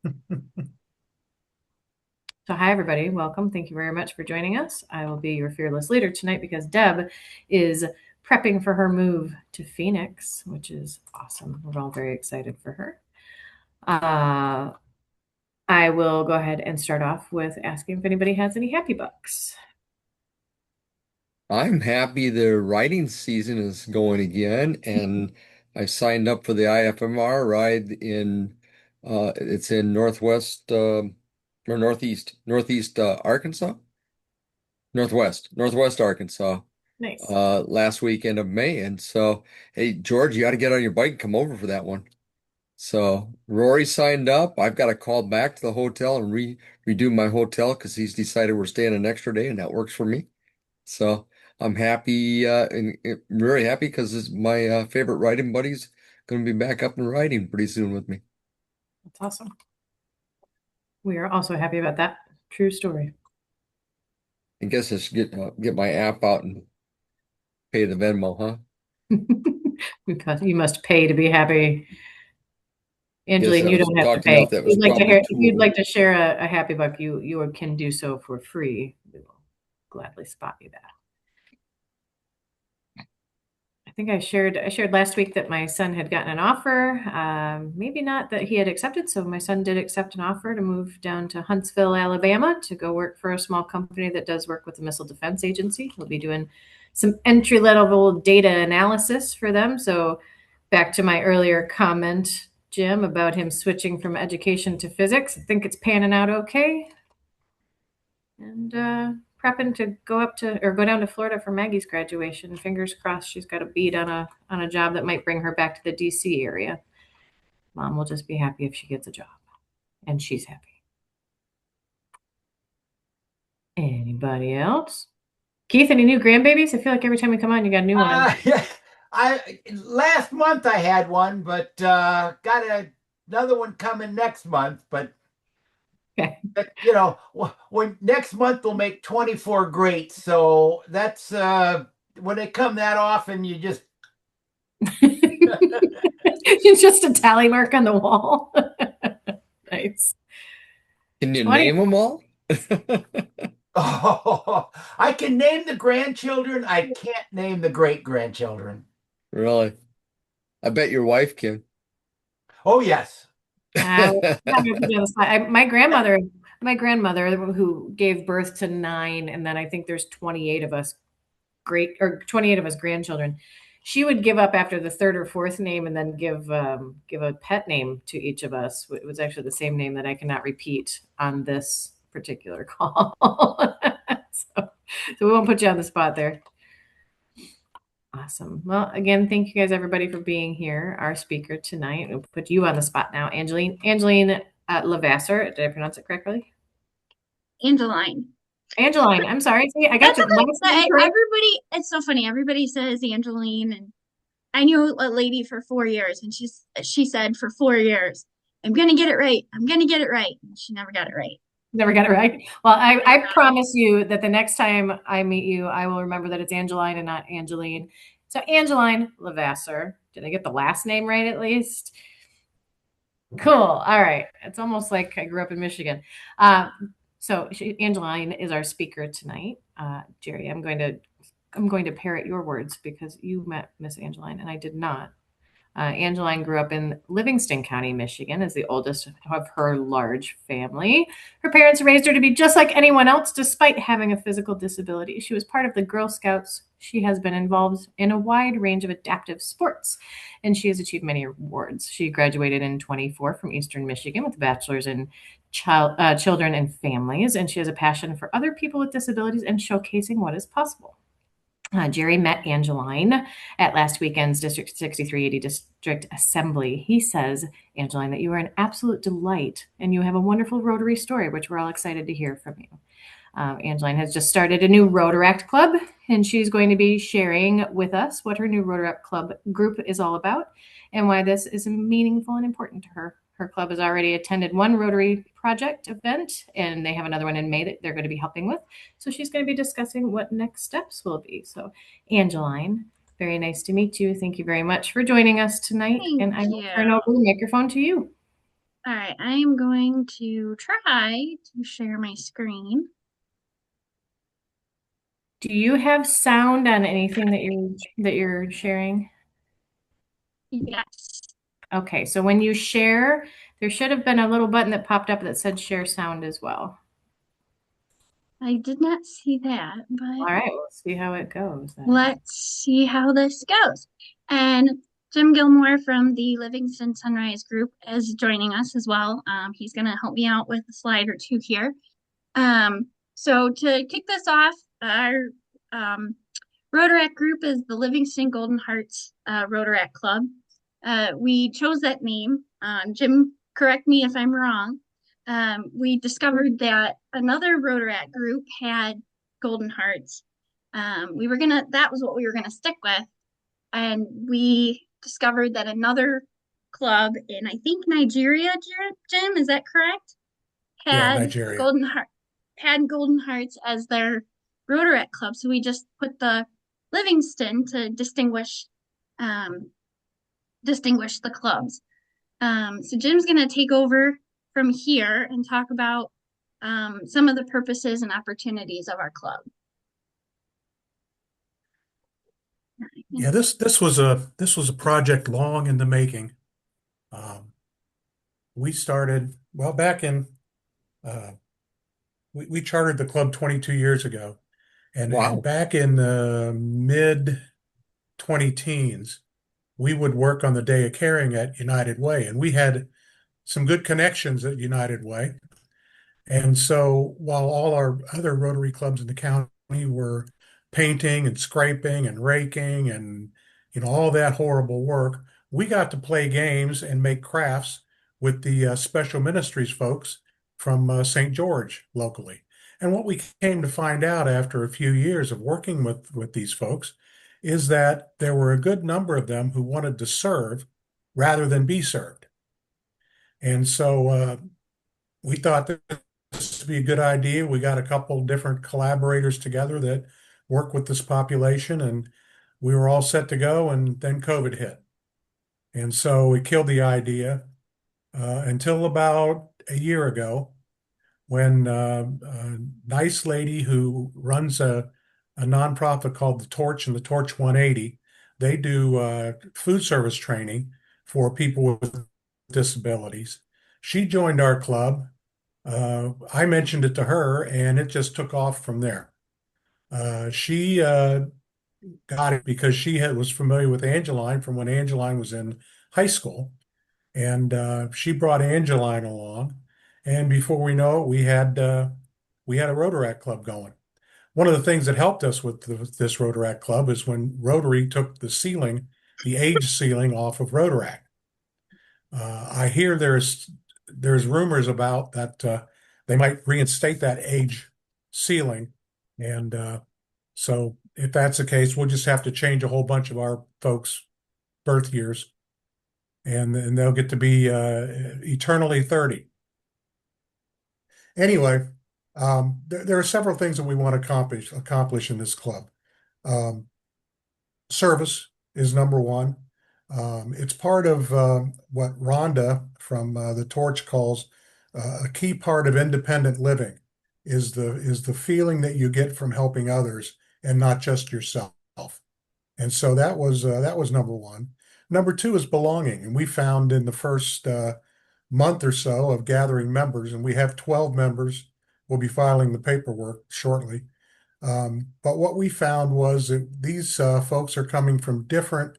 So hi, everybody. Welcome. Thank you very much for joining us. I will be your fearless leader tonight because Deb is prepping for her move to Phoenix, which is awesome. We're all very excited for her. I will go ahead and start off with asking if anybody has any happy bucks. I'm happy the writing season is going again, and I signed up for the IFMR ride it's in Northwest or Northeast Arkansas, Northwest Arkansas, Nice. last weekend of May. And so, hey, George, you got to get on your bike and come over for that one. So Rory signed up. I've got to call back to the hotel and redo my hotel because he's decided we're staying an extra day, and that works for me. So I'm happy and very happy because my favorite riding buddy's going to be back up and riding pretty soon with me. That's awesome. We are also happy about that. True story. I guess I should get my app out and pay the Venmo, huh? Because you must pay to be happy. Guess Angeline, I you was don't have to talking pay. enough. That If was you'd like to probably hear, if you'd two. like to share a happy buck, you can do so for free. We will gladly spot you that. I think I shared last week that my son had gotten an offer. Maybe not that he had accepted. So my son did accept an offer to move down to Huntsville, Alabama, to go work for a small company that does work with the Missile Defense Agency. He'll be doing some entry level data analysis for them. So back to my earlier comment, Jim, about him switching from education to physics. I think it's panning out okay. And prepping to go up to or go down to Florida for Maggie's graduation. Fingers crossed she's got a bead on a job that might bring her back to the DC area. Mom will just be happy if she gets a job. And she's happy. Anybody else? Keith, any new grandbabies? I feel like every time we come on, you got a new one. Yeah, I last month I had one, but another one coming next month. But Okay. when next month will make 24 great. So that's when they come that often, you just It's just a tally mark on the wall. Nice. Can you 20. name them all? oh, I can name the grandchildren. I can't name the great grandchildren. Really? I bet your wife can. Oh yes. I'm gonna put you on the spot. My grandmother who gave birth to nine, and then I think there's 28 of us 28 of us grandchildren. She would give up after the third or fourth name and then give a pet name to each of us. It was actually the same name that I cannot repeat on this particular call. so, so we won't put you on the spot there. Awesome. Well, again, thank you guys everybody for being here. Our speaker tonight. We'll put you on the spot now, Angeline LeVasseur. Did I pronounce it correctly? Angeline. Angeline. I'm sorry. See, I got That's your okay. last name correct. Everybody, it's so funny. Everybody says Angeline, and I knew a lady for 4 years, and she said for 4 years, "I'm gonna get it right. I'm gonna get it right." And she never got it right. Never got it right. Well, I promise you that the next time I meet you, I will remember that it's Angeline and not Angeline. So Angeline LeVasseur. Did I get the last name right at least? Cool. All right. It's almost like I grew up in Michigan. Angeline is our speaker tonight. Gerry, I'm going to parrot your words because you met Miss Angeline and I did not. Angeline grew up in Livingston County, Michigan, as the oldest of her large family. Her parents raised her to be just like anyone else, despite having a physical disability. She was part of the Girl Scouts. She has been involved in a wide range of adaptive sports, and she has achieved many awards. She graduated in 24 from Eastern Michigan with a bachelor's in children and families, and she has a passion for other people with disabilities and showcasing what is possible. Gerry met Angeline at last weekend's District 6380 District Assembly. He says, Angeline, that you are an absolute delight and you have a wonderful Rotary story, which we're all excited to hear from you. Angeline has just started a new Rotaract club, and she's going to be sharing with us what her new Rotaract club group is all about and why this is meaningful and important to her. Her club has already attended one Rotary project event, and they have another one in May that they're going to be helping with. So she's going to be discussing what next steps will be. So, Angeline, very nice to meet you. Thank you very much for joining us tonight. Thank And I will you. turn over the microphone to you. All right, I am going to try to share my screen. Do you have sound on anything that you're sharing? Yes, Okay, so when you share, there should have been a little button that popped up that said share sound as well. I did not see that, All but right, we'll see how it goes then. let's see how this goes. And Jim Gilmore from the Livingston Sunrise Group is joining us as well. He's going to help me out with a slide or two here. So to kick this off, our Rotaract group is the Livingston Golden Hearts Rotaract Club. We chose that name. Jim, correct me if I'm wrong. We discovered that another Rotaract group had Golden Hearts. That was what we were gonna stick with. And we discovered that another club in, I think, Nigeria, Jim, is that correct? Yeah, Had Nigeria. Golden Hearts as their Rotaract club. So we just put the Livingston to um, distinguish the clubs. So Jim's going to take over from here and talk about some of the purposes and opportunities of our club. Yeah, this was a project long in the making. We started well back in we chartered the club 22 years ago, and Wow. back in the mid 20 teens, we would work on the Day of Caring at United Way, and we had some good connections at United Way. And so while all our other Rotary clubs in the county were painting and scraping and raking and all that horrible work, we got to play games and make crafts with the special ministries folks from St. George locally. And what we came to find out after a few years of working with these folks is that there were a good number of them who wanted to serve rather than be served. And so we thought that this would be a good idea. We got a couple different collaborators together that work with this population, and we were all set to go. And then COVID hit. And so we killed the idea until about a year ago when a nice lady who runs a nonprofit called The Torch and The Torch 180, they do food service training for people with disabilities. She joined our club. I mentioned it to her, and it just took off from there. She got it because was familiar with Angeline from when Angeline was in high school, and she brought Angeline along. And before we know it, we had a Rotaract club going. One of the things that helped us with this Rotaract club is when Rotary took the age ceiling off of Rotaract. I hear there's rumors about that they might reinstate that age ceiling, and so if that's the case, we'll just have to change a whole bunch of our folks' birth years, and then they'll get to be eternally 30. Anyway, there are several things that we want to accomplish in this club. Service is number one. It's part of what Rhonda from the Torch calls a key part of independent living is the feeling that you get from helping others and not just yourself. And so that was number one. Number two is belonging, and we found in the first month or so of gathering members, and we have 12 members. We'll be filing the paperwork shortly. But what we found was that these folks are coming from different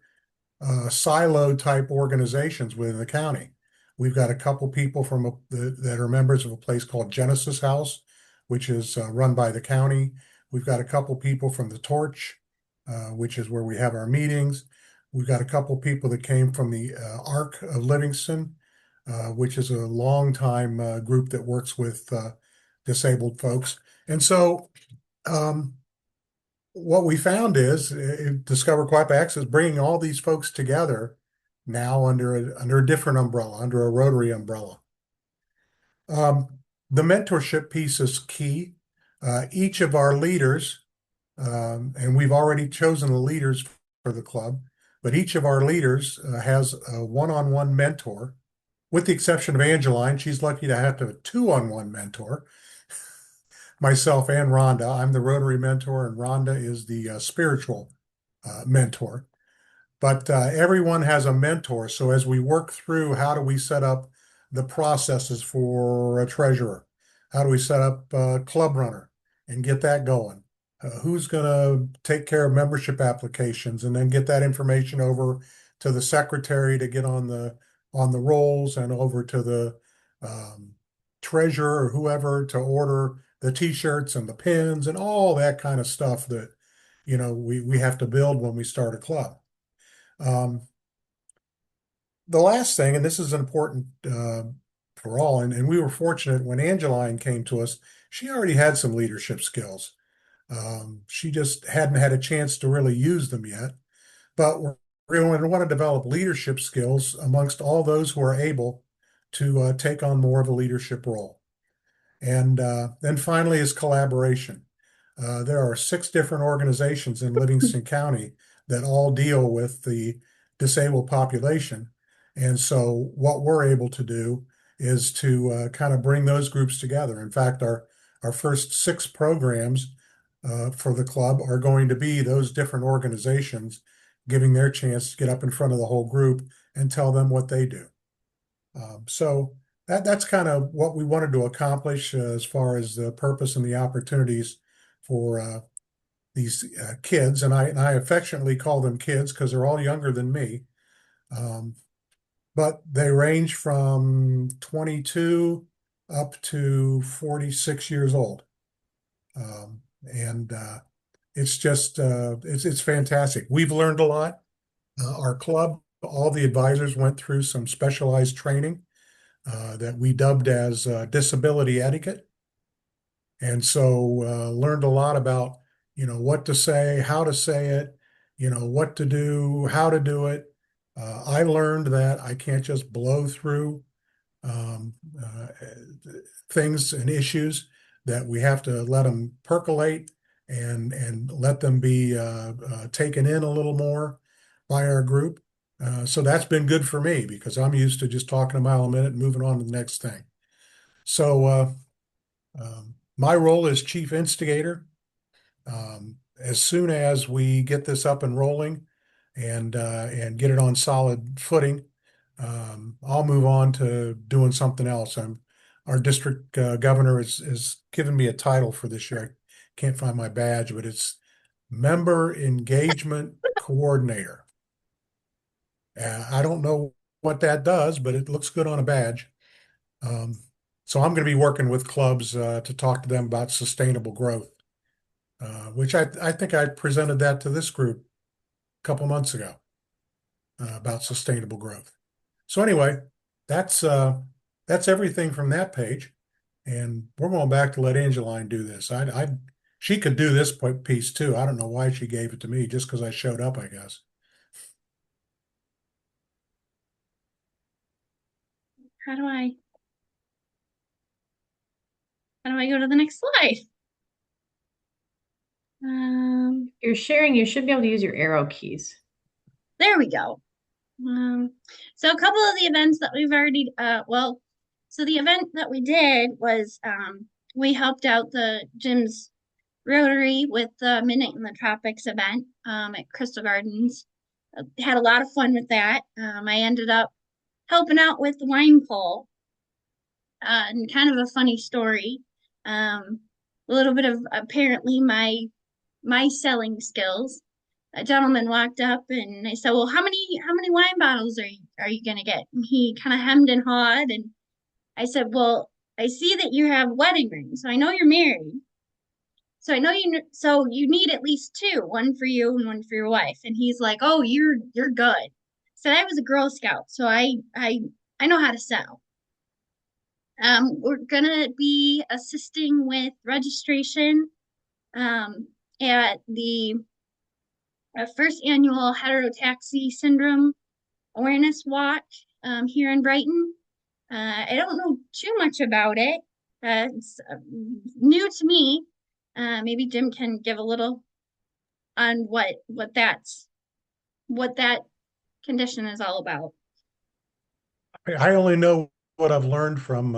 silo type organizations within the county. We've got a couple people that are members of a place called Genesis House, which is run by the county. We've got a couple people from the Torch, which is where we have our meetings. We've got a couple people that came from the Arc of Livingston, which is a longtime group that works with disabled folks. And so what we found is Discover Quapax Access bringing all these folks together now under a different umbrella, under a Rotary umbrella. The mentorship piece is key. Each of our leaders, and we've already chosen the leaders for the club, but each of our leaders has a one-on-one mentor with the exception of Angeline, she's lucky to have a two-on-one mentor, myself and Rhonda. I'm the Rotary mentor, and Rhonda is the spiritual mentor. But everyone has a mentor. So as we work through how do we set up the processes for a treasurer? How do we set up a club runner and get that going? Who's going to take care of membership applications and then get that information over to the secretary to get on the rolls and over to the um, treasurer or whoever to order the t-shirts and the pins and all that kind of stuff that we have to build when we start a club. The last thing, and this is important for all, and we were fortunate when Angeline came to us, she already had some leadership skills. She just hadn't had a chance to really use them yet. But we want to develop leadership skills amongst all those who are able to take on more of a leadership role. And then finally is collaboration. There are 6 different organizations in Livingston County that all deal with the disabled population. And so what we're able to do is to kind of bring those groups together. In fact, our first 6 programs for the club are going to be those different organizations giving their chance to get up in front of the whole group and tell them what they do. So that's kind of what we wanted to accomplish as far as the purpose and the opportunities for these kids. And I affectionately call them kids because they're all younger than me. But they range from 22 up to 46 years old. And it's just, it's fantastic. We've learned a lot. Our club, all the advisors went through some specialized training that we dubbed as disability etiquette. And so learned a lot about, what to say, how to say it, what to do, how to do it. I learned that I can't just blow through um, uh, things and issues, that we have to let them percolate and let them be taken in a little more by our group. So that's been good for me because I'm used to just talking a mile a minute and moving on to the next thing. So my role is chief instigator. As soon as we get this up and rolling and get it on solid footing, I'll move on to doing something else. Our district governor is given me a title for this year. I can't find my badge, but it's Member Engagement Coordinator. I don't know what that does, but it looks good on a badge. So I'm going to be working with clubs to talk to them about sustainable growth, which I think I presented that to this group a couple months ago about sustainable growth. So anyway, that's everything from that page, and we're going back to let Angeline do this. She could do this piece too. I don't know why she gave it to me, just because I showed up, I guess. How do I go to the next slide? You're sharing, you should be able to use your arrow keys. There we go. So a couple of the events that we've already, so the event that we did was we helped out the Jim's Rotary with the Midnight in the Tropics event at Crystal Gardens. Had a lot of fun with that. I ended up helping out with the wine pull. And kind of a funny story. A little bit of apparently my selling skills. A gentleman walked up and I said, "Well, how many wine bottles are you gonna get?" And he kind of hemmed and hawed, and I said, "Well, I see that you have wedding rings, so I know you're married. So I know you need at least 2, one for you and one for your wife." And he's like, "Oh, you're good." So I was a Girl Scout, so I know how to sell. We're gonna be assisting with registration at the first annual heterotaxy syndrome awareness walk here in Brighton. I don't know too much about it. It's new to me. Maybe Jim can give a little on what that condition is all about. I only know what I've learned from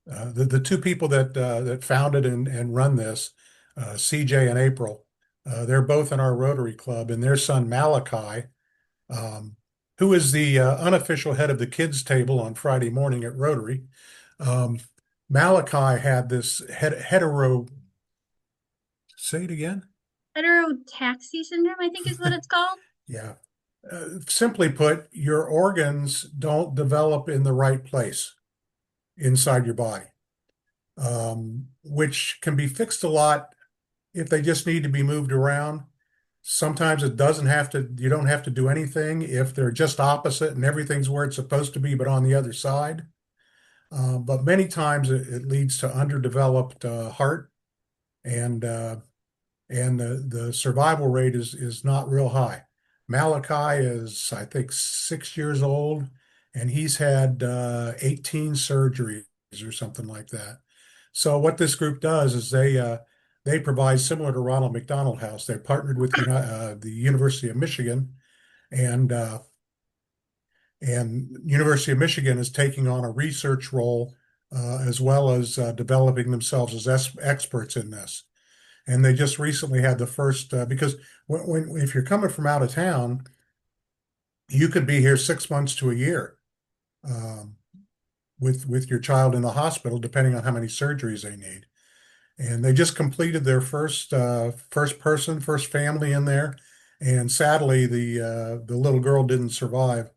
the two people that founded and run this, CJ and April. They're both in our Rotary Club, and their son Malachi, um, who is the unofficial head of the kids table on Friday morning at Rotary. Um, Malachi had this hetero. Say it again. Heterotaxy syndrome, I think is what it's called. Yeah. Simply put, your organs don't develop in the right place inside your body, which can be fixed a lot if they just need to be moved around. Sometimes it doesn't have to, you don't have to do anything if they're just opposite and everything's where it's supposed to be, but on the other side. But many times it leads to underdeveloped heart, and the survival rate is not real high. Malachi is, I think, 6 years old, and he's had 18 surgeries or something like that. So what this group does is they provide similar to Ronald McDonald House. They're partnered with the University of Michigan, and uh, and University of Michigan is taking on a research role as well as developing themselves as experts in this. And they just recently had the first because if you're coming from out of town, you could be here 6 months to a year um, with your child in the hospital, depending on how many surgeries they need. And they just completed their first family in there, and sadly, the little girl didn't survive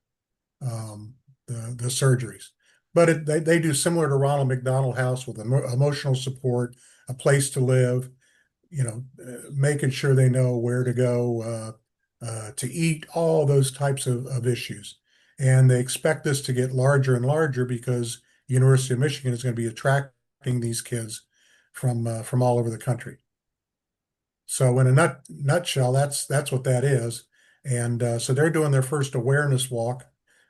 um, the surgeries. But they do similar to Ronald McDonald House with emotional support, a place to live, making sure they know where to go to eat, all those types of issues. And they expect this to get larger and larger because University of Michigan is going to be attracting these kids from all over the country. So in a nutshell, that's what that is. And so they're doing their first awareness walk,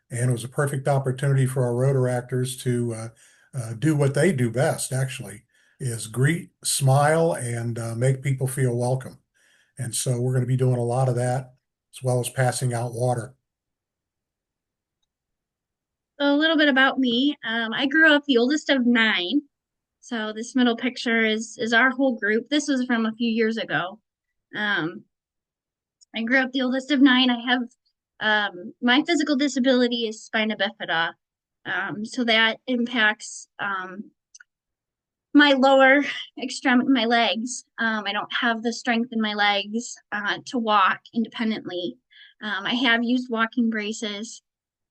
and it was a perfect opportunity for our Rotaractors to do what they do best, actually, is greet, smile, and make people feel welcome. And so we're going to be doing a lot of that, as well as passing out water. So a little bit about me. I grew up the oldest of nine. So this middle picture is our whole group. This was from a few years ago. Um, I grew up the oldest of nine. I have my physical disability is spina bifida. So that impacts my lower extremity, my legs. I don't have the strength in my legs to walk independently. I have used walking braces.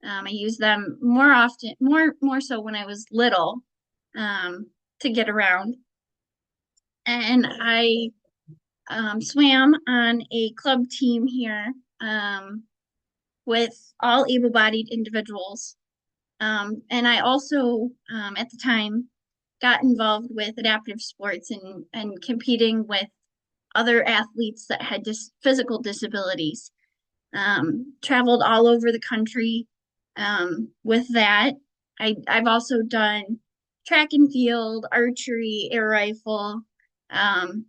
I use them more often, more so when I was little, to get around. And I swam on a club team here with all able-bodied individuals. And I also, at the time, got involved with adaptive sports and competing with other athletes that had physical disabilities. Traveled all over the country with that. I've also done track and field, archery, air rifle, and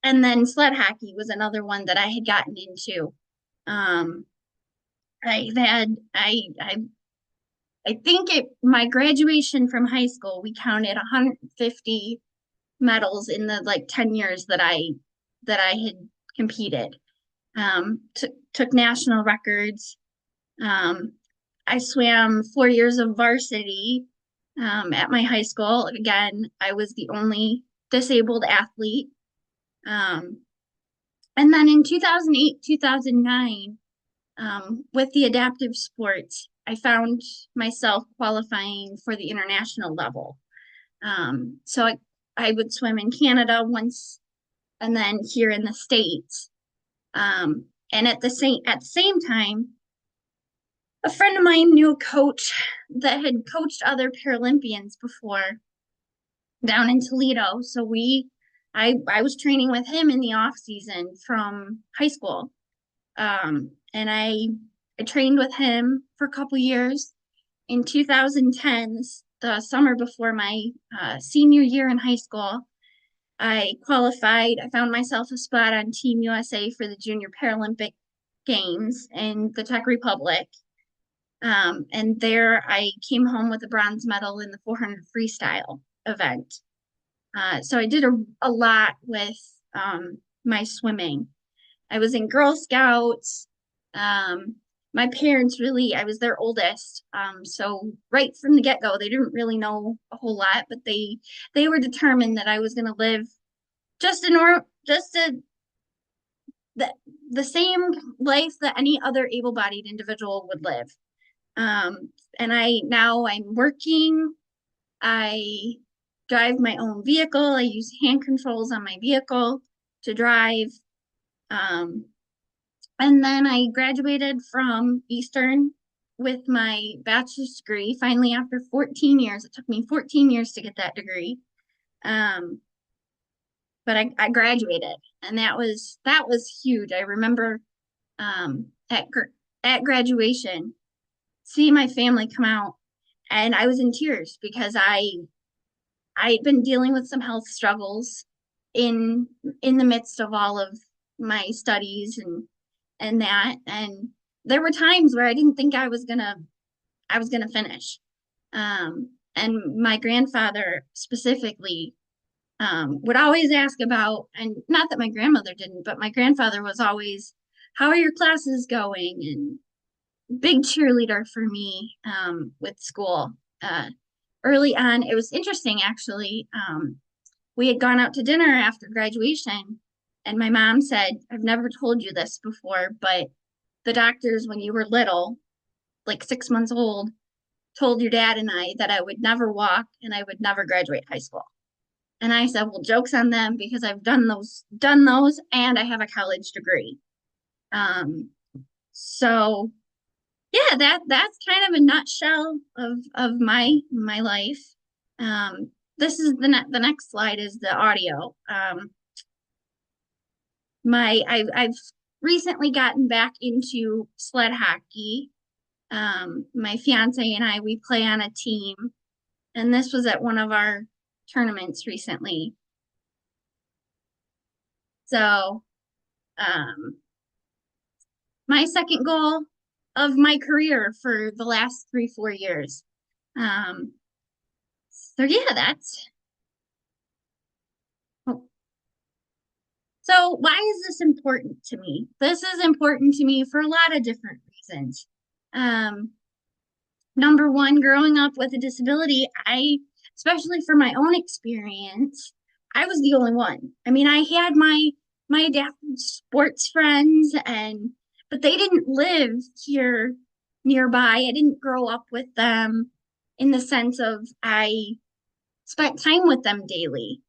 then sled hockey was another one that I had gotten into. I think my graduation from high school, we counted 150 medals in the like 10 years that I had competed. Took national records. I swam 4 years of varsity at my high school. Again, I was the only disabled athlete. And then in 2008, 2009, with the adaptive sports, I found myself qualifying for the international level. So I would swim in Canada once, and then here in the States. And at the same time, a friend of mine knew a coach that had coached other Paralympians before down in Toledo. So I was training with him in the off season from high school. And I trained with him for a couple years. In 2010, the summer before my senior year in high school, I qualified. I found myself a spot on Team USA for the Junior Paralympic Games in the Czech Republic. And there I came home with a bronze medal in the 400 freestyle event. So I did a lot with my swimming. I was in Girl Scouts. My parents really, I was their oldest. So right from the get-go, they didn't really know a whole lot, but they were determined that I was going to live just the, the same life that any other able-bodied individual would live. And I'm working. I drive my own vehicle. I use hand controls on my vehicle to drive. And then I graduated from Eastern with my bachelor's degree. Finally, after 14 years, it took me 14 years to get that degree. But I graduated, and that was huge. I remember at graduation, seeing my family come out, and I was in tears because I'd been dealing with some health struggles in the midst of all of my studies and that, and there were times where I didn't think I was gonna finish. And my grandfather specifically would always ask about, and not that my grandmother didn't, but my grandfather was always, how are your classes going? And big cheerleader for me with school. Early on, it was interesting actually. We had gone out to dinner after graduation, and my mom said, I've never told you this before, but the doctors, when you were little, like 6 months old, told your dad and I that I would never walk and I would never graduate high school. And I said, well, joke's on them because I've done those, and I have a college degree. So yeah, that's kind of a nutshell of my life. This is the next slide is the audio. I've recently gotten back into sled hockey. My fiance and I, we play on a team, and this was at one of our tournaments recently. So, my second goal of my career for the last 3-4 years. So yeah, that's. So why is this important to me? This is important to me for a lot of different reasons. Number one, growing up with a disability, especially for my own experience, I was the only one. I mean, I had my adaptive sports friends, but they didn't live here nearby. I didn't grow up with them in the sense of I spent time with them daily.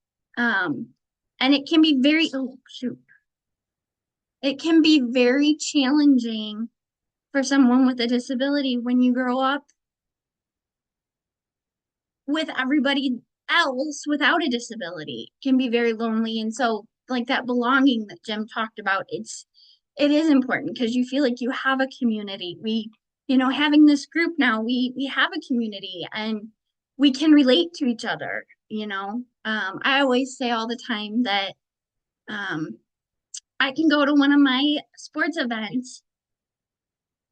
And it can be it can be very challenging for someone with a disability when you grow up with everybody else without a disability. It can be very lonely. And so like that belonging that Jim talked about, it is important because you feel like you have a community. Having this group now, we have a community and we can relate to each other. I always say all the time that I can go to one of my sports events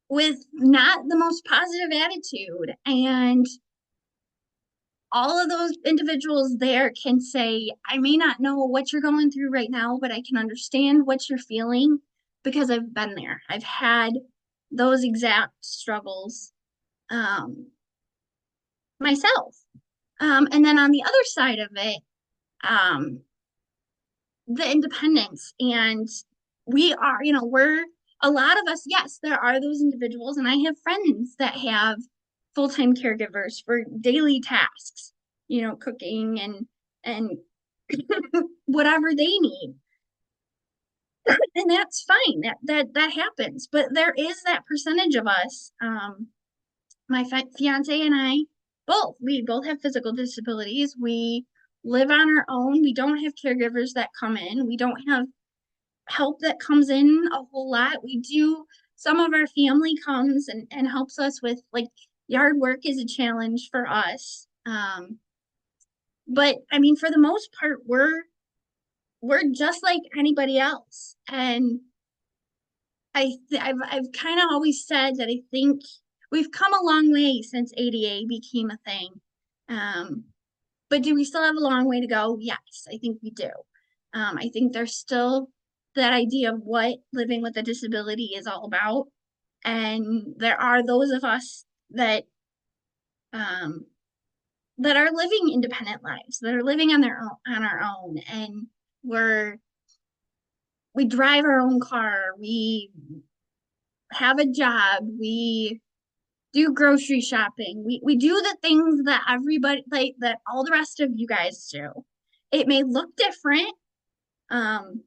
with not the most positive attitude, and all of those individuals there can say, I may not know what you're going through right now, but I can understand what you're feeling because I've been there. I've had those exact struggles myself. And then on the other side of it, the independence. And we're a lot of us, yes, there are those individuals, and I have friends that have full-time caregivers for daily tasks, cooking and whatever they need. And that's fine. That happens. But there is that percentage of us, my fiance and I, we both have physical disabilities. We live on our own. We don't have caregivers that come in. We don't have help that comes in a whole lot. We do, some of our family comes and helps us with, like, yard work is a challenge for us. But I mean, for the most part, we're just like anybody else. And I've kind of always said that I think we've come a long way since ADA became a thing. But do we still have a long way to go? Yes, I think we do. I think there's still that idea of what living with a disability is all about. And there are those of us that um, that are living independent lives, that are living on their own, on our own, and we drive our own car, we have a job, we do grocery shopping, we do the things that everybody, like, that all the rest of you guys do. It may look different, um,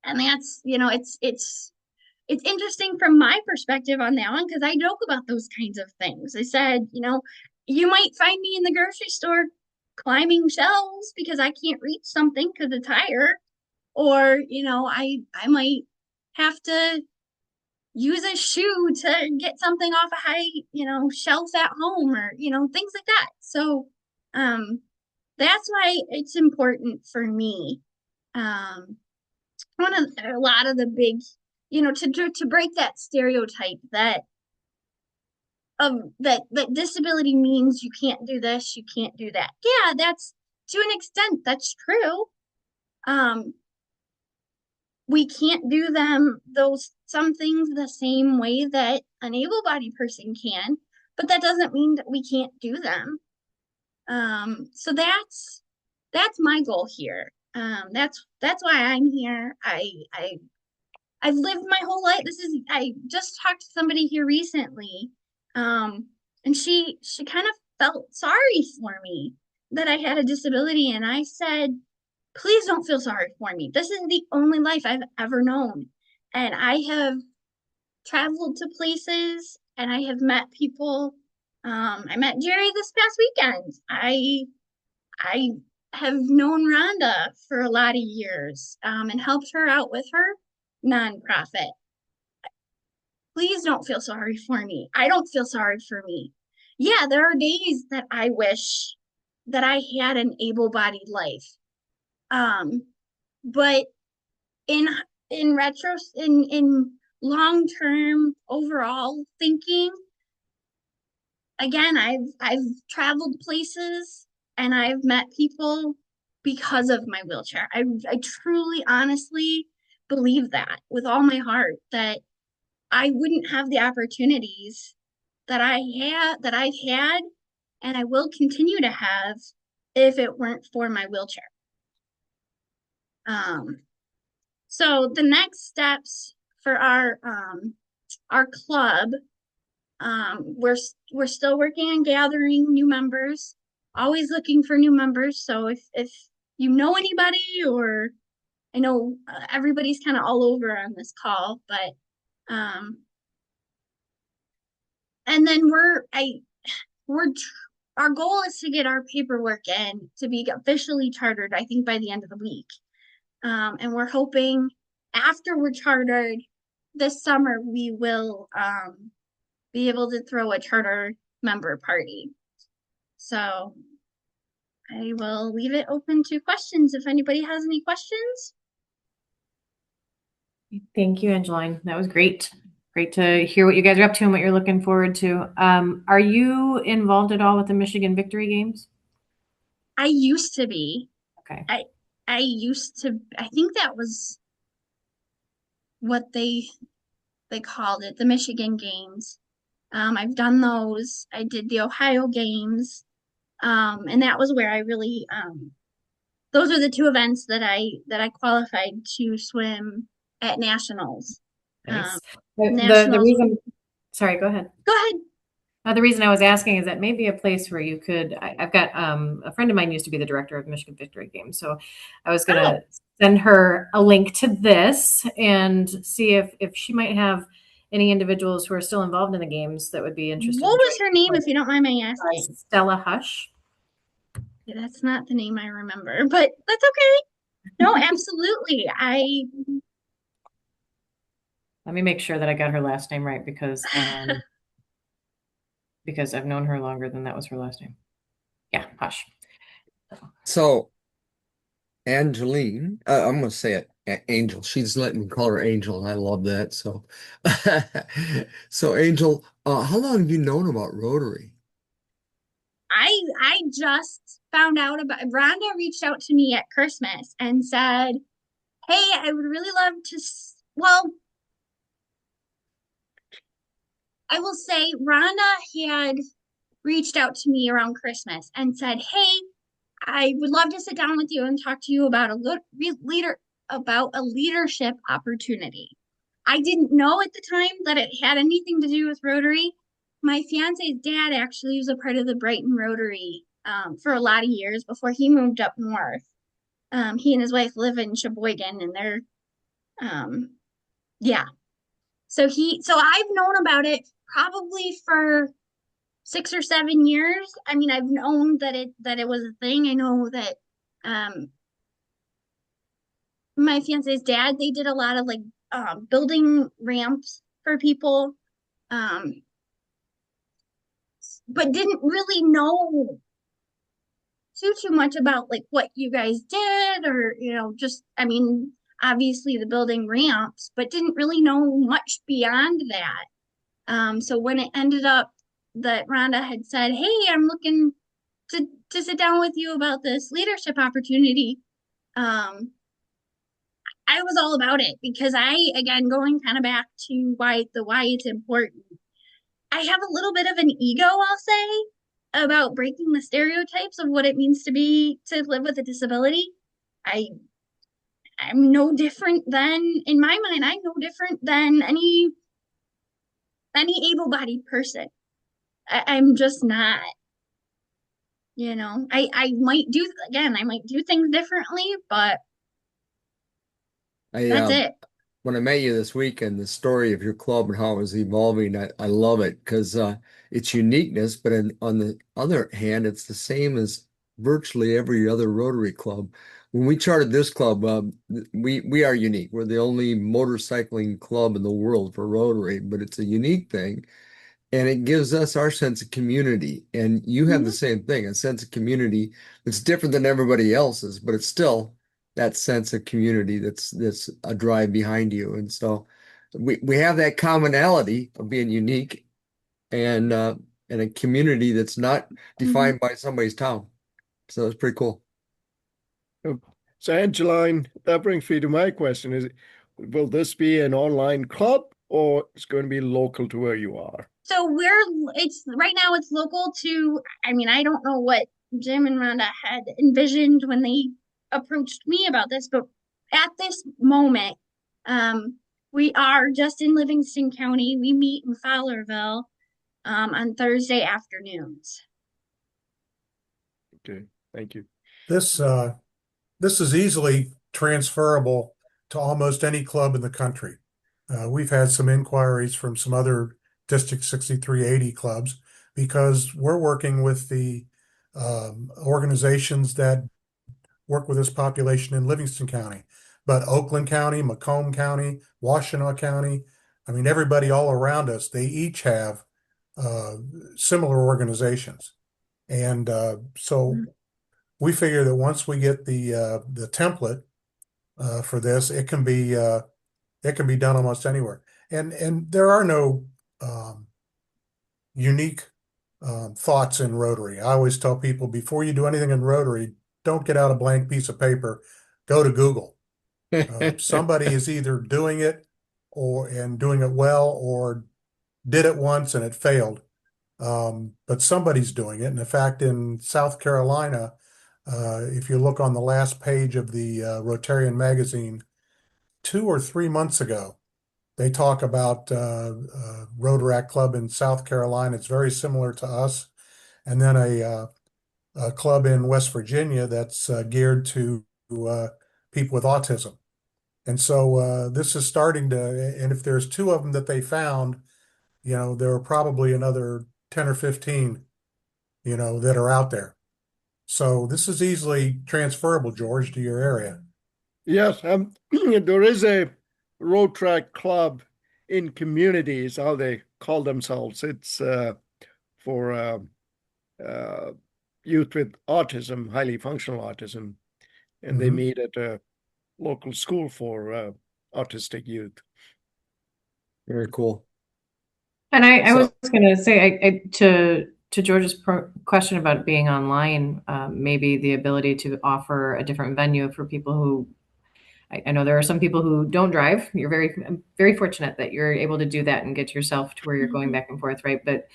and that's, it's interesting from my perspective on that one, because I joke about those kinds of things. I said, you might find me in the grocery store climbing shelves because I can't reach something because it's higher, or I might have to use a shoe to get something off a high shelf at home, or things like that. So that's why it's important for me. One of a lot of the big, to break that stereotype that that disability means you can't do this, you can't do that. Yeah, that's, to an extent, that's true. We can't do some things the same way that an able-bodied person can, but that doesn't mean that we can't do them. So that's my goal here. That's why I'm here. I've lived my whole life. I just talked to somebody here recently, and she kind of felt sorry for me that I had a disability, and I said, please don't feel sorry for me. This is the only life I've ever known. And I have traveled to places, and I have met people. I met Gerry this past weekend. I have known Rhonda for a lot of years, and helped her out with her nonprofit. Please don't feel sorry for me. I don't feel sorry for me. Yeah, there are days that I wish that I had an able-bodied life. But in in long-term overall thinking, again, I've traveled places and I've met people because of my wheelchair. I truly, honestly believe that with all my heart, that I wouldn't have the opportunities that I've had, and I will continue to have, if it weren't for my wheelchair. So the next steps for our club, we're still working on gathering new members, always looking for new members. So if you know anybody, or I know everybody's kind of all over on this call, but and then our goal is to get our paperwork in to be officially chartered, I think, by the end of the week. And we're hoping after we're chartered this summer, we will be able to throw a charter member party. So I will leave it open to questions if anybody has any questions. Thank you, Angeline. That was great. Great to hear what you guys are up to and what you're looking forward to. Are you involved at all with the Michigan Victory Games? I used to be. Okay. I think that was what they called it, the Michigan Games. I've done those. I did the Ohio Games. And that was where I really, those are the two events that I qualified to swim at nationals. Nice. Nationals. The reason, sorry, go ahead. Go ahead. The reason I was asking is that maybe a place where you could, I've got a friend of mine used to be the director of Michigan Victory Games. So I was going to send her a link to this and see if she might have any individuals who are still involved in the games that would be interested. What was her name, if you don't mind my asking? Stella Hush. Yeah, that's not the name I remember, but that's okay. No, absolutely. Let me make sure that I got her last name right, because because I've known her longer than that was her last name. Yeah, Hush. So, Angeline, I'm going to say it, Angel. She's letting me call her Angel, and I love that. So, so Angel, how long have you known about Rotary? I just found out about Rhonda reached out to me at Christmas and said, "Hey, I would really love to well, I will say Rhonda had reached out to me around Christmas and said, "Hey, I would love to sit down with you and talk to you about a leadership opportunity." I didn't know at the time that it had anything to do with Rotary. My fiance's dad actually was a part of the Brighton Rotary for a lot of years before he moved up north. He and his wife live in Sheboygan, and they're um, yeah. So I've known about it probably for 6 or 7 years. I mean, I've known that it was a thing. I know that um my fiance's dad, they did a lot of like building ramps for people, um, but didn't really know too much about like what you guys did, or just, I mean, obviously the building ramps, but didn't really know much beyond that. So when it ended up that Rhonda had said, "Hey, I'm looking to sit down with you about this leadership opportunity," um, I was all about it because again, going kind of back to why it's important. I have a little bit of an ego, I'll say, about breaking the stereotypes of what it means to live with a disability. I I'm no different than in my mind. I'm no different than any able-bodied person. I'm just not. I might do things differently, but I that's it. when I met you this weekend, the story of your club and how it was evolving, I love it because it's uniqueness, but on the other hand, it's the same as virtually every other Rotary club. When we charted this club, we are unique. We're the only motorcycling club in the world for Rotary, but it's a unique thing. And it gives us our sense of community. And you have the Mhm. same thing, a sense of community that's different than everybody else's, but it's still that sense of community that's a drive behind you. And so we have that commonality of being unique and and a community that's not Mhm. defined by somebody's town. So it's pretty cool. Oh, so, Angeline, that brings me to my question: will this be an online club or it's going to be local to where you are? So it's right now it's local to, I mean, I don't know what Jim and Rhonda had envisioned when they approached me about this, but at this moment, we are just in Livingston County. We meet in Fowlerville, on Thursday afternoons. Okay, thank you. This this is easily transferable to almost any club in the country. We've had some inquiries from some other District 6380 clubs because we're working with the organizations that work with this population in Livingston County. But Oakland County, Macomb County, Washtenaw County, I mean, everybody all around us, they each have uh, similar organizations. And so we figure that once we get the template for this, it can be done almost anywhere. And there are no unique thoughts in Rotary. I always tell people before you do anything in Rotary, don't get out a blank piece of paper. Go to Google. Somebody is either doing it and doing it well, or did it once and it failed. But somebody's doing it. And in fact, in South Carolina, if you look on the last page of the Rotarian magazine, 2 or 3 months ago, they talk about Rotaract Club in South Carolina. It's very similar to us. And then a club in West Virginia that's geared to people with autism. And so this is starting to, and if there's two of them that they found, there are probably another 10 or 15, that are out there. So this is easily transferable, George, to your area. Yes, there is a Rotaract club in communities, how they call themselves. It's for uh, youth with autism, highly functional autism, and they Mhm. meet at local school for autistic youth. Very cool. And I was So, going to say, to George's question about being online, maybe the ability to offer a different venue for people who, I know there are some people who don't drive. You're very fortunate that you're able to do that and get yourself to where you're going back and forth, right? But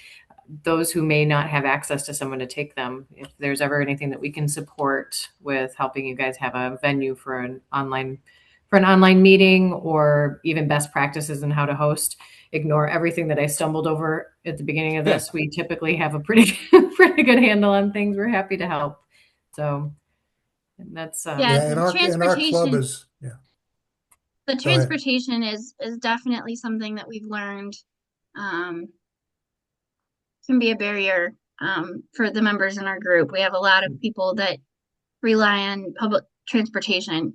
those who may not have access to someone to take them, if there's ever anything that we can support with helping you guys have a venue for an online meeting, or even best practices in how to host, ignore everything that I stumbled over at the beginning of this. We typically have a pretty good handle on things. We're happy to help. So that's Yeah, Yeah, and the our club transportation, is, yeah, the go ahead. transportation is definitely something that we've learned can be a barrier for the members in our group. We have a lot of people that rely on public transportation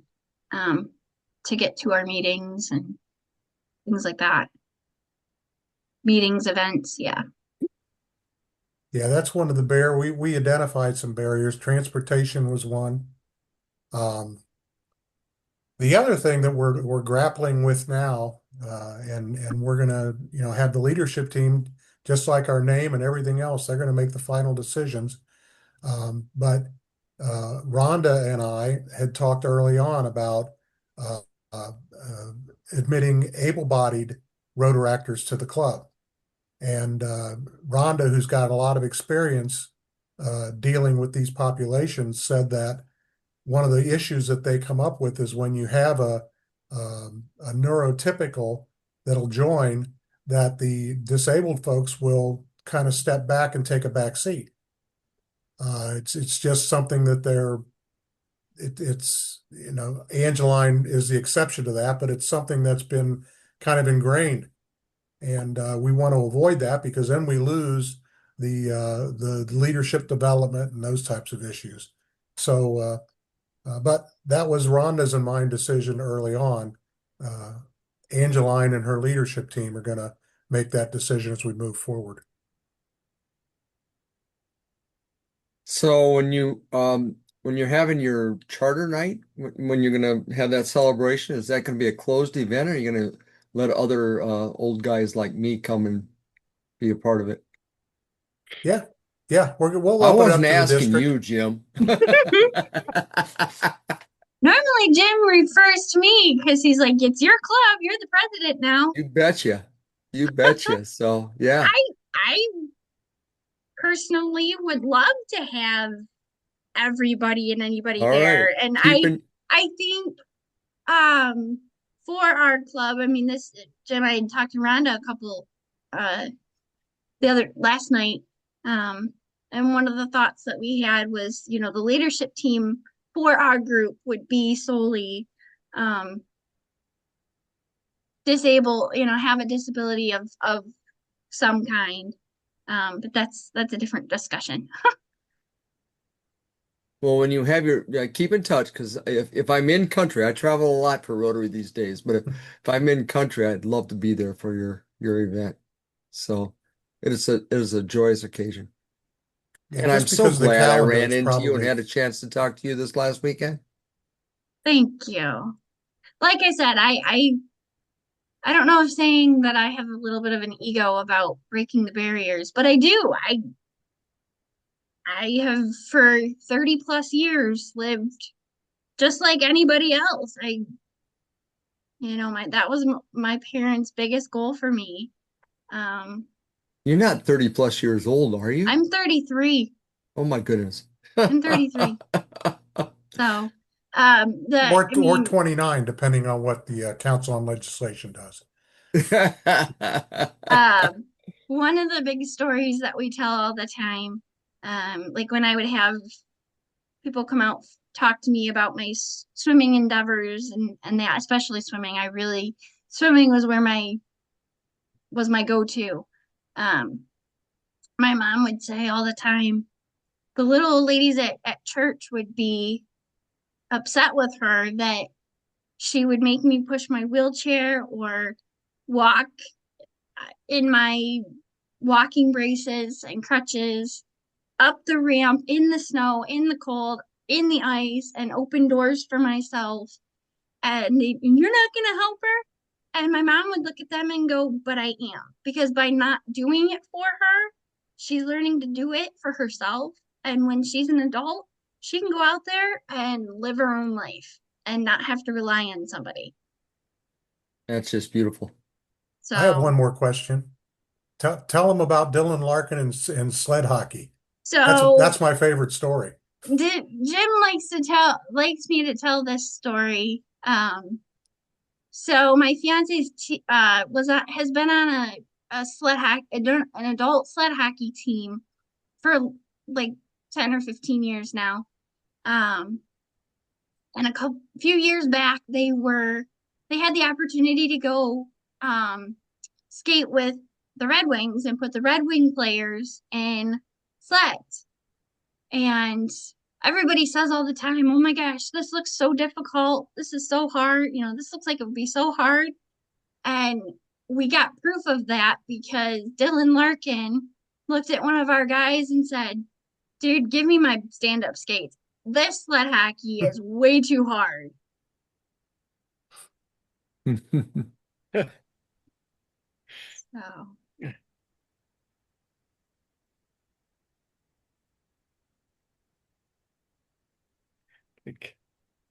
to get to our meetings and things like that. Meetings, events, yeah. Yeah, that's one of we identified some barriers. Transportation was one. Um, the other thing that we're grappling with now, and we're gonna, have the leadership team, just like our name and everything else, they're gonna make the final decisions. But Rhonda and I had talked early on about uh, uh, uh, admitting able-bodied Rotaractors to the club. And Rhonda, who's got a lot of experience dealing with these populations, said that one of the issues that they come up with is when you have a neurotypical that'll join, that the disabled folks will kind of step back and take a back seat. It's just something that it's Angeline is the exception to that, but it's something that's been kind of ingrained. And we want to avoid that, because then we lose the leadership development and those types of issues. So, but that was Rhonda's and mine decision early on. Angeline and her leadership team are going to make that decision as we move forward. so when you're having your charter night, when you're gonna have that celebration, is that gonna be a closed event, or are you gonna let other old guys like me come and be a part of it? Yeah, yeah, we'll I open it wasn't up to the asking district. you, Jim. Normally Jim refers to me because he's like, it's your club, you're the president now. You betcha. You betcha. So yeah. I personally would love to have everybody and anybody All right. there. And Keeping I think for our club, I mean, this Jim, I talked to Rhonda a couple the other last night. And one of the thoughts that we had was, the leadership team for our group would be solely disabled, have a disability of some kind. But that's a different discussion. well, when you have your keep in touch, because if I'm in country, I travel a lot for Rotary these days, but if I'm in country, I'd love to be there for your event. So it is a joyous occasion. Yeah, And I'm just so because of the glad I calendar, ran it's into you and probably, had a chance to talk to you this last weekend. Thank you. Like I said, I don't know if saying that I have a little bit of an ego about breaking the barriers, but I do. I have for 30 plus years lived just like anybody else. That was my parents' biggest goal for me. Um, You're not 30 plus years old, are you? I'm 33. Oh my goodness. I'm 33. So, or 29, depending on what the Council on Legislation does. um, one of the big stories that we tell all the time, like when I would have people come out talk to me about my swimming endeavors and that, especially swimming. Swimming was my go-to. My mom would say all the time, the little old ladies at church would be upset with her that she would make me push my wheelchair or walk in my walking braces and crutches up the ramp in the snow, in the cold, in the ice, and open doors for myself. and you're not going to help her. And my mom would look at them and go, but I am, because by not doing it for her, she's learning to do it for herself. And when she's an adult, she can go out there and live her own life and not have to rely on somebody. That's just beautiful. I have one So, more question. Tell them about Dylan Larkin and sled hockey. so That's my favorite story. Jim likes me to tell this story. So my fiance's has been on an adult sled hockey team for like 10 or 15 years now. And few years back they had the opportunity to go skate with the Red Wings and put the Red Wing players in sleds. And everybody says all the time, oh my gosh, this looks so difficult. This is so hard. This looks like it would be so hard. And we got proof of that because Dylan Larkin looked at one of our guys and said, dude, give me my stand-up skates. This sled hockey is way too hard. So,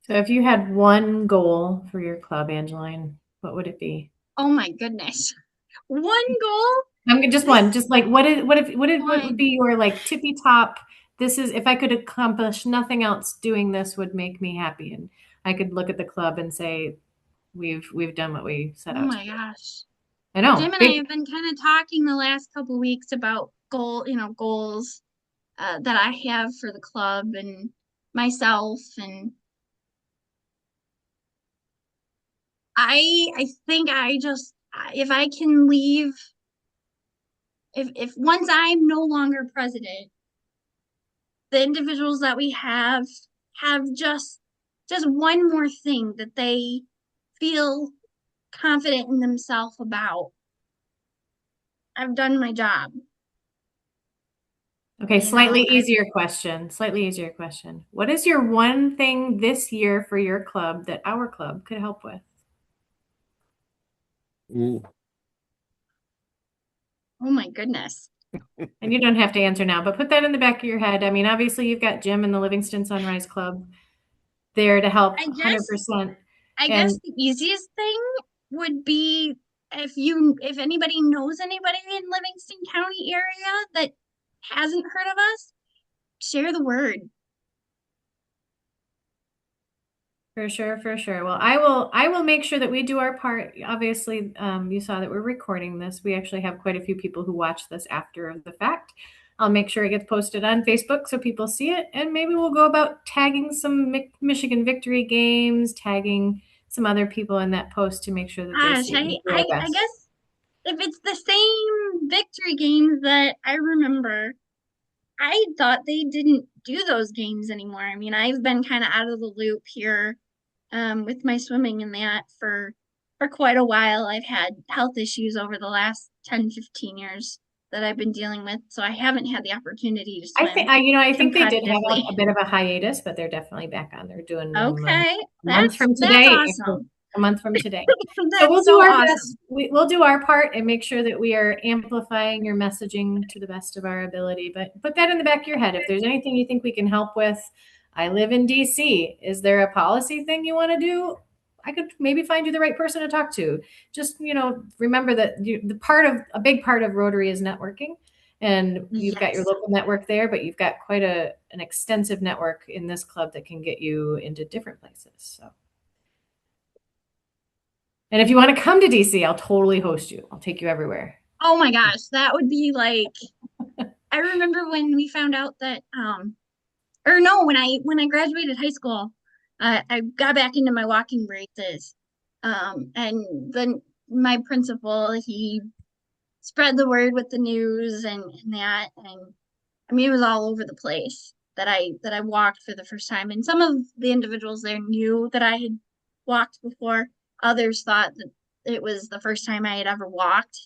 So if you had one goal for your club, Angeline, what would it be? oh my goodness. One goal? I'm just one. Just like what would One. be your like tippy top? This is if I could accomplish nothing else, doing this would make me happy, and I could look at the club and say we've done what we set Oh out to my do. gosh. I know. Jim and I have been kind of talking the last couple of weeks about goals that I have for the club and myself, and I think if I can leave, if once I'm no longer president, the individuals that we have just one more thing that they feel confident in themselves about. I've done my job. Okay, slightly easier question. Slightly easier question. What is your one thing this year for your club that our club could help with? Ooh. Oh my goodness. And you don't have to answer now, but put that in the back of your head. I mean, obviously you've got Jim and the Livingston Sunrise Club there to help 100%. I guess the easiest thing would be if anybody knows anybody in Livingston County area that hasn't heard of us, share the word. For sure, for sure. Well, I will make sure that we do our part. Obviously, you saw that we're recording this. We actually have quite a few people who watch this after the fact. I'll make sure it gets posted on Facebook so people see it, and maybe we'll go about tagging some Michigan victory games, tagging some other people in that post to make sure that they Gosh, see it. We'll do our I best. guess if it's the same victory games that I remember, I thought they didn't do those games anymore. I mean, I've been kind of out of the loop here with my swimming and that for quite a while. I've had health issues over the last 10, 15 years that I've been dealing with, so I haven't had the opportunity to swim I think they did have competitively. a bit of a hiatus, but they're definitely back on. They're doing one Okay, month from that's today. awesome. A month from today. So That's we'll do so our awesome. best. We'll do our part and make sure that we are amplifying your messaging to the best of our ability. But put that in the back of your head. If there's anything you think we can help with, I live in DC. Is there a policy thing you want to do? I could maybe find you the right person to talk to. Just, remember that a big part of Rotary is networking. And you've got your Yes. local network there, but you've got quite an extensive network in this club that can get you into different places. So. And if you want to come to DC, I'll totally host you. I'll take you everywhere. Oh my gosh, that would be like I remember when we found out that or no, when I graduated high school, I got back into my walking braces. And then my principal, he spread the word with the news and that, and I mean it was all over the place that I walked for the first time. And some of the individuals there knew that I had walked before. Others thought that it was the first time I had ever walked.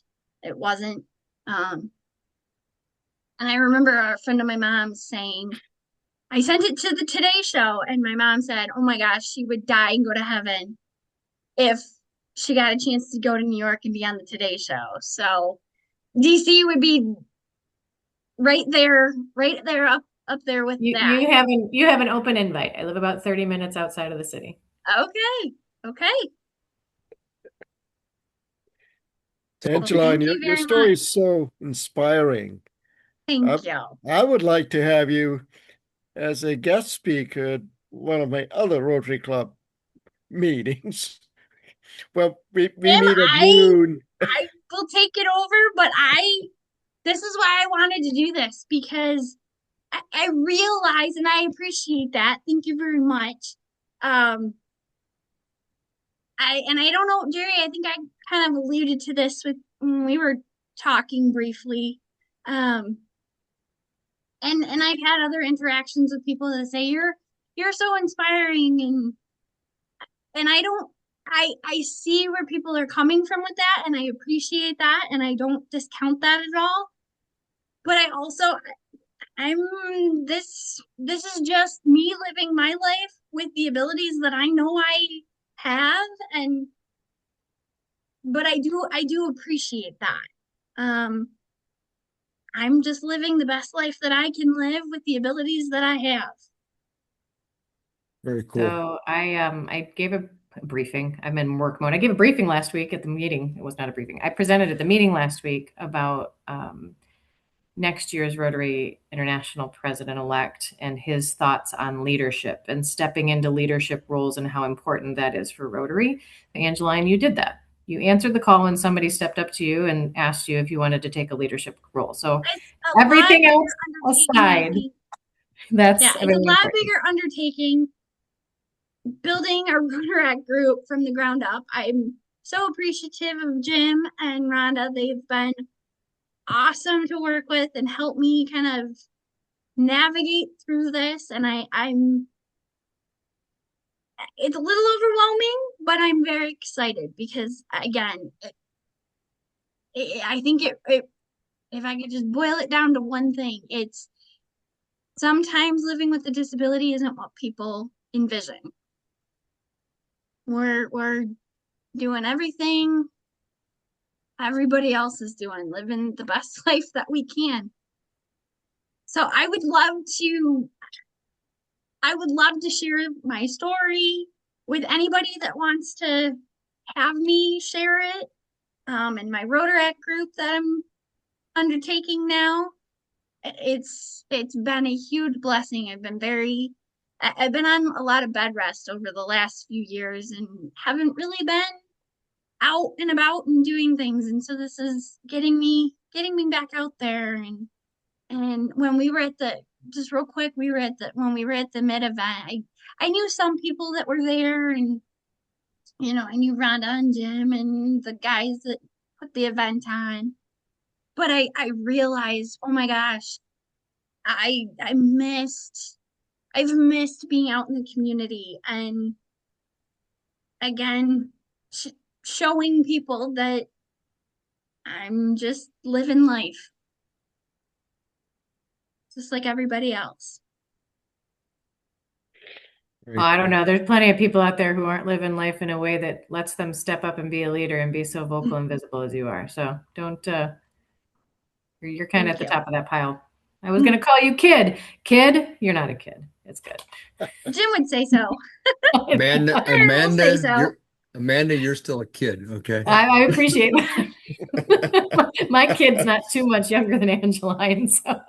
It wasn't. And I remember a friend of my mom's saying, I sent it to the Today Show, and my mom said, oh my gosh, she would die and go to heaven if she got a chance to go to New York and be on the Today Show. So DC would be right there up there with You that. you have an open invite. I live about 30 minutes outside of the city. Okay. Okay. Well, Angeline, thank you your very story much. is so inspiring. I, Thank you. I would like to have you as a guest speaker at one of my other Rotary Club meetings. Well, we Jim, meet at I noon. I will take it over, but this is why I wanted to do this because I realize and I appreciate that. Thank you very much. Um, I don't know, Gerry, I think I kind of alluded to this with when we were talking briefly. Um, and I've had other interactions with people that say you're so inspiring and I don't I see where people are coming from with that and I appreciate that and I don't discount that at all. But I also I'm this is just me living my life with the abilities that I know I have and but I do appreciate that. Um I'm just living the best life that I can live with the abilities that I have. Very cool. So I gave a briefing. I'm in work mode. I gave a briefing last week at the meeting. It was not a briefing. I presented at the meeting last week about next year's Rotary International President-elect and his thoughts on leadership and stepping into leadership roles and how important that is for Rotary. Angeline, you did that. You answered the call when somebody stepped up to you and asked you if you wanted to take a leadership role. So It's a lot everything bigger else undertaking, I aside, think. that's Yeah, it's a very lot important. bigger undertaking building a Rotaract group from the ground up. I'm so appreciative of Jim and Rhonda. They've been awesome to work with and help me kind of navigate through this. And I'm it's a little overwhelming, but I'm very excited because again, I think if I could just boil it down to one thing, it's sometimes living with a disability isn't what people envision. We're doing everything everybody else is doing, living the best life that we can. So I would love to share my story with anybody that wants to have me share it. In my Rotaract group that I'm undertaking now. It's been a huge blessing. I've been on a lot of bed rest over the last few years and haven't really been out and about and doing things. And so this is getting me back out there and when we were at the just real quick, when we were at the mid event, I knew some people that were there and I knew Rhonda and Jim and the guys that put the event on. But I realized, oh my gosh, I missed I've missed being out in the community and again showing people that I'm just living life just like everybody else. Very Well, I don't cool. know. There's plenty of people out there who aren't living life in a way that lets them step up and be a leader and be so vocal and visible as you are. So don't, you're kind of Thank at the you. top of that pile. I was going to call you kid. Kid, you're not a kid. It's good. Jim would say so. Amanda, Aaron will say so. you're still a kid, okay? I appreciate that. My kid's not too much younger than Angeline. So.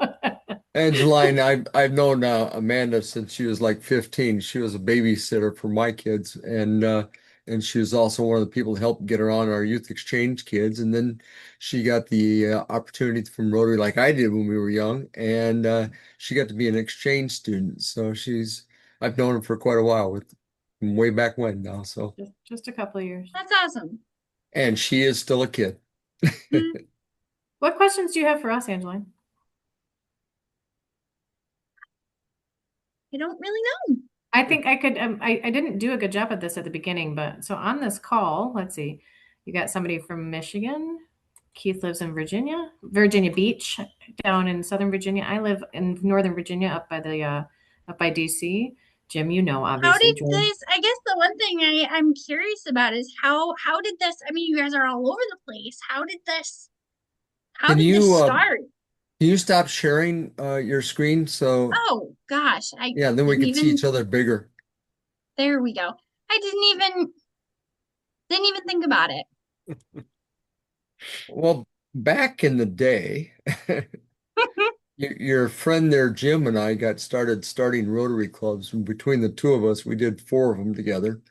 Angeline, I've known Amanda since she was like 15. She was a babysitter for my kids, and she was also one of the people who helped get her on our youth exchange kids. And then she got the opportunity from Rotary, like I did when we were young, and she got to be an exchange student. So I've known her for quite a while, with from way back when now. So, Just a couple of years. That's awesome. and she is still a kid. What questions do you have for us, Angeline? I don't really know. I think I could, I didn't do a good job at this at the beginning, but so on this call, let's see, you got somebody from Michigan. Keith lives in Virginia Beach, down in Southern Virginia. I live in Northern Virginia, up by DC. Jim, you know, How obviously, did George. this, I guess the one thing I'm curious about is how did this, I mean, you guys are all over the place. How Can did this you start? can you stop sharing your screen so Oh gosh, I yeah, then we didn't can see each even, other bigger. there we go. I didn't even think about it. Well, back in the day, your friend there, Jim, and I got starting Rotary clubs. And between the two of us, we did four of them together.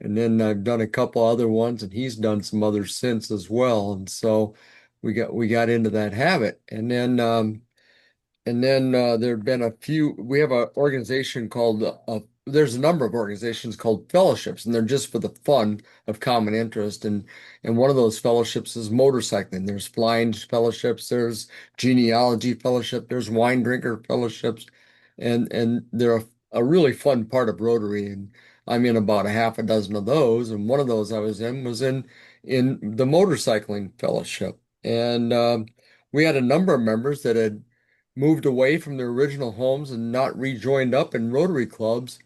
And then I've done a couple other ones, and he's done some others since as well. And so we got into that habit. And then there have been a few. We have an organization called, there's a number of organizations called fellowships, and they're just for the fun of common interest. And one of those fellowships is motorcycling. There's blind fellowships, there's genealogy fellowship, there's wine drinker fellowships, and they're a really fun part of Rotary. And I'm in about a half a dozen of those, and one of those I was in the motorcycling fellowship. And we had a number of members that had moved away from their original homes and not rejoined up in Rotary clubs.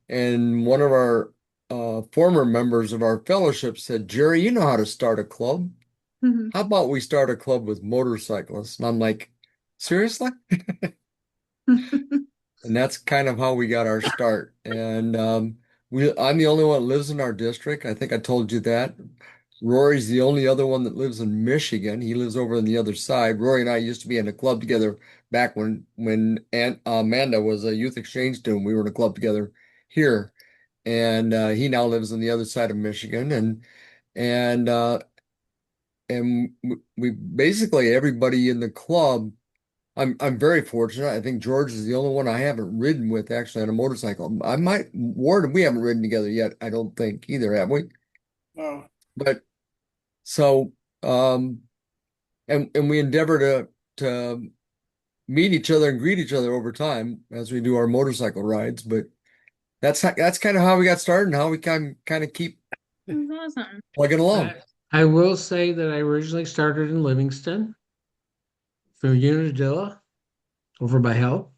And one of our former members of our fellowship said, Gerry, you know how to start a club. Mhm. How about we start a club with motorcyclists? And I'm like, seriously? And that's kind of how we got our start. And I'm the only one that lives in our district. I think I told you that. Rory's the only other one that lives in Michigan. He lives over on the other side. Rory and I used to be in a club together back when Amanda was a youth exchange student. We were in a club together here, and he now lives on the other side of Michigan. And we basically everybody in the club. I'm very fortunate. I think George is the only one I haven't ridden with actually on a motorcycle. I might Ward, we haven't ridden together yet. I don't think either, have we? Oh, But so um and we endeavor to meet each other and greet each other over time as we do our motorcycle rides. But that's kind of how we got started and how we kind of keep That's awesome. plugging along. I will say that I originally started in Livingston from Unadilla over by Hell.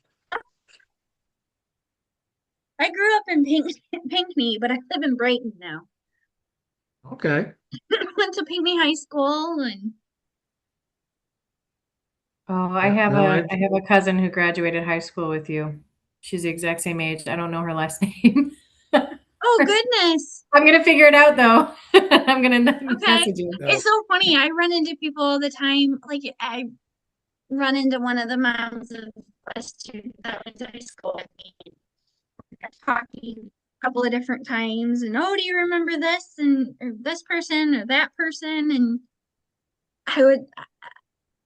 I grew up in Pinckney, but I live in Brighton now. Okay. Went to Pinckney High School and Oh, Yeah, no, I have a cousin who graduated high school with you. She's the exact same age. I don't know her last name. oh goodness. I'm gonna figure it out though. I'm gonna Okay. message you. It's so funny. I run into people all the time. Like I run into one of the moms of a student that went to high school with me. We're talking a couple of different times and oh, do you remember this and or this person or that person? And I would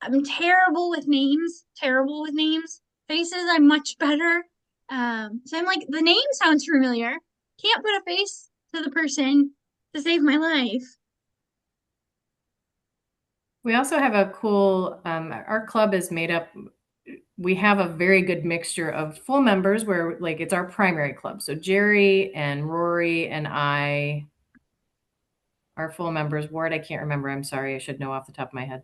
I'm terrible with names, terrible with names. Faces, I'm much better. So I'm like, the name sounds familiar. Can't put a face to the person to save my life. We also have a cool, our club is made up, we have a very good mixture of full members where like it's our primary club. So Gerry and Rory and I are full members. Ward, I can't remember. I'm sorry. I should know off the top of my head.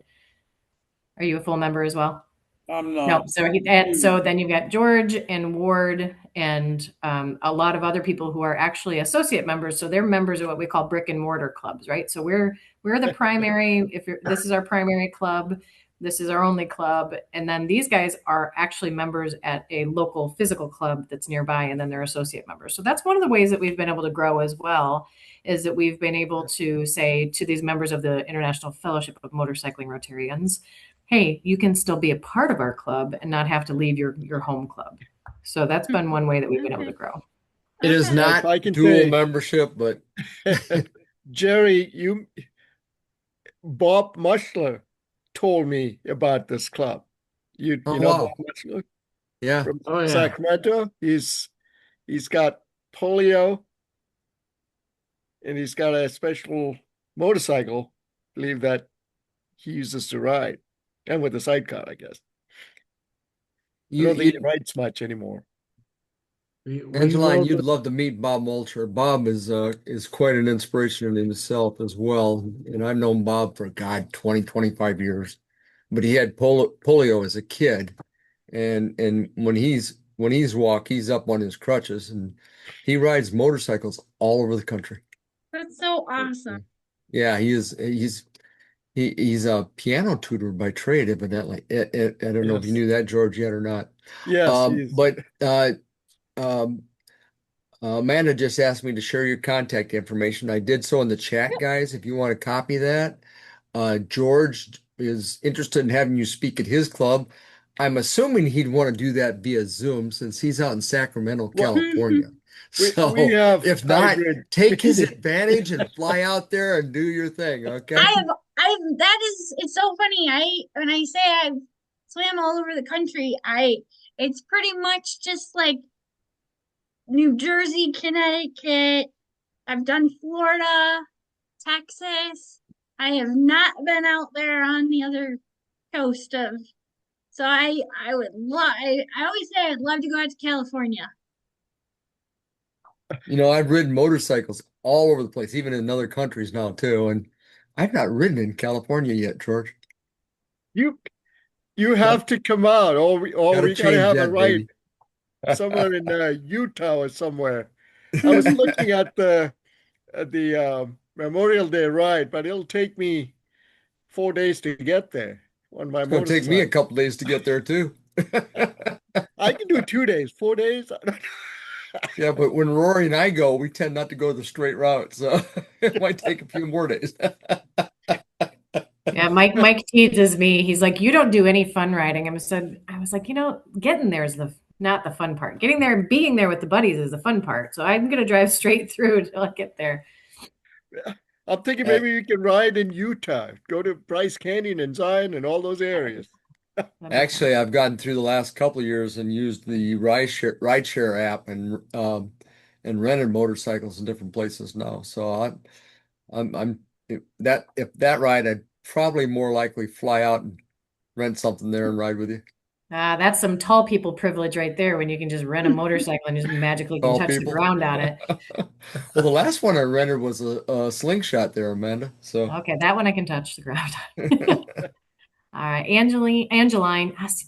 Are you a full member as well? I'm No, not. so then you've got George and Ward and a lot of other people who are actually associate members. So they're members of what we call brick and mortar clubs, right? So we're the primary. This is our primary club, this is our only club, and then these guys are actually members at a local physical club that's nearby, and then they're associate members. So that's one of the ways that we've been able to grow as well, is that we've been able to say to these members of the International Fellowship of Motorcycling Rotarians, hey, you can still be a part of our club and not have to leave your home club. So that's been one way that we've been able to grow. It is Okay. not If I can dual say- membership, but Gerry, Bob Mushler told me about this club. You Oh, know wow. Bob Mushler yeah. from Oh, yeah. Sacramento? He's got polio and he's got a special motorcycle, I believe, that he uses to ride. And with a sidecar, I guess. I don't think he rides much anymore. We Angeline, rode you'd with- love to meet Bob Mulcher. Bob is quite an inspiration in himself as well. And I've known Bob for God, 20, 25 years. But he had polio as a kid. And when when he's up on his crutches, and he rides motorcycles all over the country. That's so awesome. Yeah, he's a piano tutor by trade, evidently. I don't know if you Yes. knew that, George, yet or not. Yes, he's But um, Amanda just asked me to share your contact information. I did so in the chat, guys. If you want to copy that, George is interested in having you speak at his club. I'm assuming he'd want to do that via Zoom since he's out in Sacramento, well, California. we So have if not, hybrid take his meeting. advantage and fly out there and do your thing, okay? It's so funny. When I say I've swam all over the country, it's pretty much just like New Jersey, Connecticut. I've done Florida, Texas. I have not been out there on the other coast of, so I would love, I always say I'd love to go out to California. You know, I've ridden motorcycles all over the place, even in other countries now too, and I've not ridden in California yet, George. You you Got, have to come out, or gotta we gotta change have a that, ride baby. somewhere in Utah or somewhere. I was looking at the Memorial Day ride, but it'll take me 4 days to get there on my It's going to take me a motorcycle. couple days to get there too. I can do 2 days, 4 days. Yeah, but when Rory and I go, we tend not to go the straight route, so it might take a few more days. Yeah, Mike teases me. He's like, "You don't do any fun riding." I was like, getting there is the not the fun part. Getting there and being there with the buddies is the fun part. So I'm gonna drive straight through until I get there. I'm thinking Uh, maybe we can ride in Utah, go to Bryce Canyon and Zion and all those areas. That'd be fun. Actually, I've gotten through the last couple of years and used the rideshare app and rented motorcycles in different places now. So I'm if that ride, I'd probably more likely fly out and rent something there and ride with you. That's some tall people privilege right there when you can just rent a motorcycle and just magically can All touch the people. ground on it. Well, the last one I rented was a slingshot there, Amanda. So Okay, that one I can touch the ground. All right, Angeline,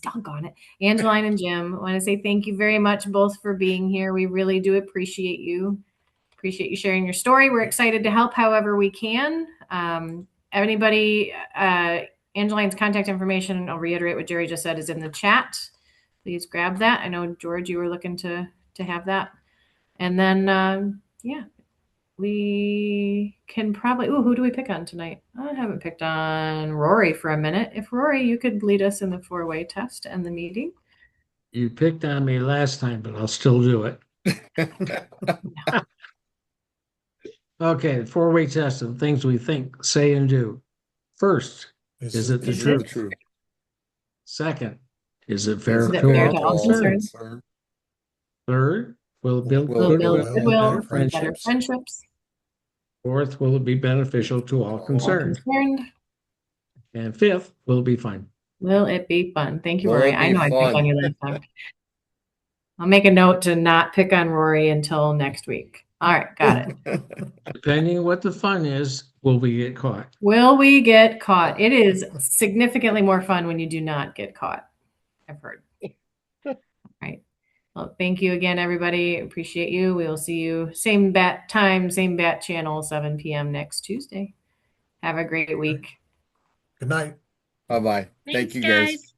doggone it. Angeline and Jim, I want to say thank you very much both for being here. We really do appreciate you. Appreciate you sharing your story. We're excited to help however we can. Anybody, Angeline's contact information, I'll reiterate what Gerry just said, is in the chat. Please grab that. I know, George, you were looking to have that. And then, yeah, we can probably, who do we pick on tonight? I haven't picked on Rory for a minute. If Rory, you could lead us in the four-way test and the meeting. You picked on me last time, but I'll still do it. Okay, four-way test of things we think, say, and do. First, is it the Is truth? it? true. Second, is it Is fair Is it to fair all to all concerned? concerned? Third, will it build Will Will build build goodwill, better better friendships? friendships, Fourth, will it be beneficial to all all concerned? concerned. And fifth, will it be fun? Will it be fun? Thank you, Will Rory. it I be know I picked on fun? you last time. I'll make a note to not pick on Rory until next week. All right, got it. Depending on what the fun is, will we get caught? Will we get caught? It is significantly more fun when you do not get caught, I've heard. All right. Well, thank you again, everybody. Appreciate you. We will see you same bat time, same bat channel, 7 p.m. next Tuesday. Have a great week. Good night. Bye-bye. Thank Thanks, you, guys. guys.